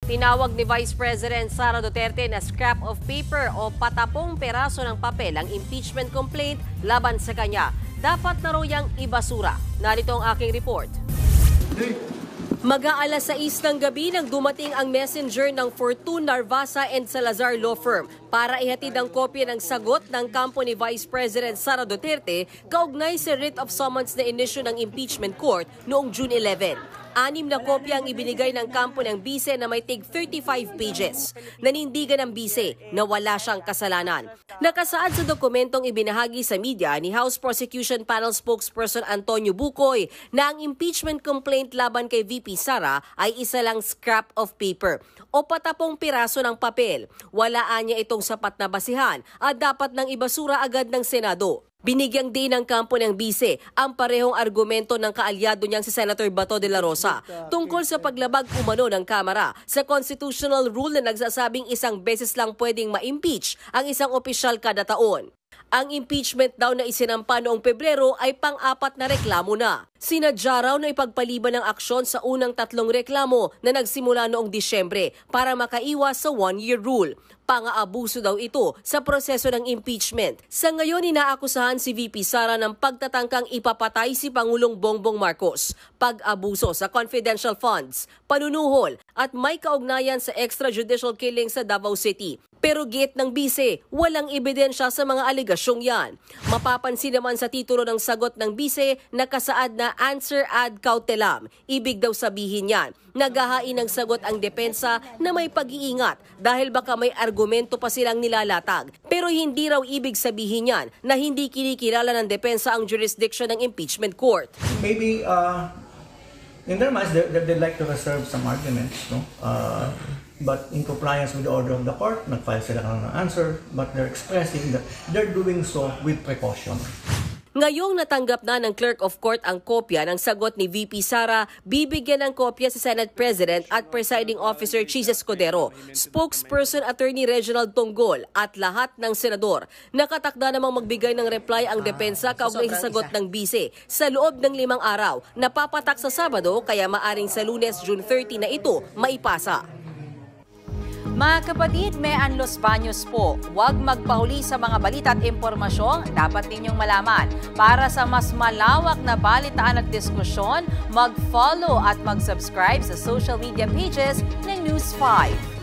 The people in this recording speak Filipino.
Tinawag ni Vice President Sara Duterte na scrap of paper o patapong peraso ng papel ang impeachment complaint laban sa kanya. Dapat na raw yang ibasura. Narito ang aking report. Mag-aalas 6 ng gabi nang dumating ang messenger ng Fortune, Narvasa and Salazar Law Firm para ihatid ang kopya ng sagot ng kampo ni Vice President Sara Duterte kaugnay sa writ of summons na inisyu ng impeachment court noong June 11. 6 na kopya ang ibinigay ng kampo ng bise na may tig 35 pages. Nanindigan ng bise na wala siyang kasalanan. Nakasaad sa dokumentong ibinahagi sa media ni House Prosecution Panel spokesperson Antonio Bucoy na ang impeachment complaint laban kay VP Sara ay isa lang scrap of paper o patapong piraso ng papel. Walaan niya itong sapat na basihan at dapat nang ibasura agad ng Senado. Binigyang din ng kampo ng bise ang parehong argumento ng kaalyado niyang si Senator Bato de la Rosa tungkol sa paglabag umano ng Kamara sa constitutional rule na nagsasabing isang beses lang pwedeng ma-impeach ang isang opisyal kada taon. Ang impeachment daw na isinampa noong Pebrero ay pang-4 na reklamo na. Sinadya raw na ipagpaliban ng aksyon sa unang 3 reklamo na nagsimula noong Disyembre para makaiwas sa 1-year rule. Pang-aabuso daw ito sa proseso ng impeachment. Sa ngayon, inaakusahan si VP Sara ng pagtatangkang ipapatay si Pangulong Bongbong Marcos, pag-abuso sa confidential funds, panunuhol at may kaugnayan sa extrajudicial killing sa Davao City. Pero gate ng bise, walang ebidensya sa mga aligasyong yan. Mapapansin naman sa titulo ng sagot ng bise na kasaad na answer ad cautelam. Ibig daw sabihin yan, naghahain ng sagot ang depensa na may pag-iingat dahil baka may argumento pa silang nilalatag. Pero hindi raw ibig sabihin yan na hindi kinikilala ng depensa ang jurisdiction ng impeachment court. Maybe in their minds, they'd like to reserve some arguments, no? But in compliance with the order of the court, nag-file sila ng answer, but they're expressing that they're doing so with precaution. Ngayong natanggap na ng Clerk of Court ang kopya ng sagot ni VP Sara, bibigyan ng kopya sa Senate President at Presiding Officer Chis Escudero, Spokesperson Attorney Reginald Tonggol at lahat ng senador. Nakatakda namang magbigay ng reply ang depensa kaugnay sa sagot ng bise sa loob ng 5 araw. Napapatak sa Sabado kaya maaring sa Lunes, June 30 na ito maipasa. Mga kapatid, may Anlos Baños po. Huwag magpahuli sa mga balita at impormasyong dapat ninyong malaman. Para sa mas malawak na balitaan at diskusyon, mag-follow at mag-subscribe sa social media pages ng News 5.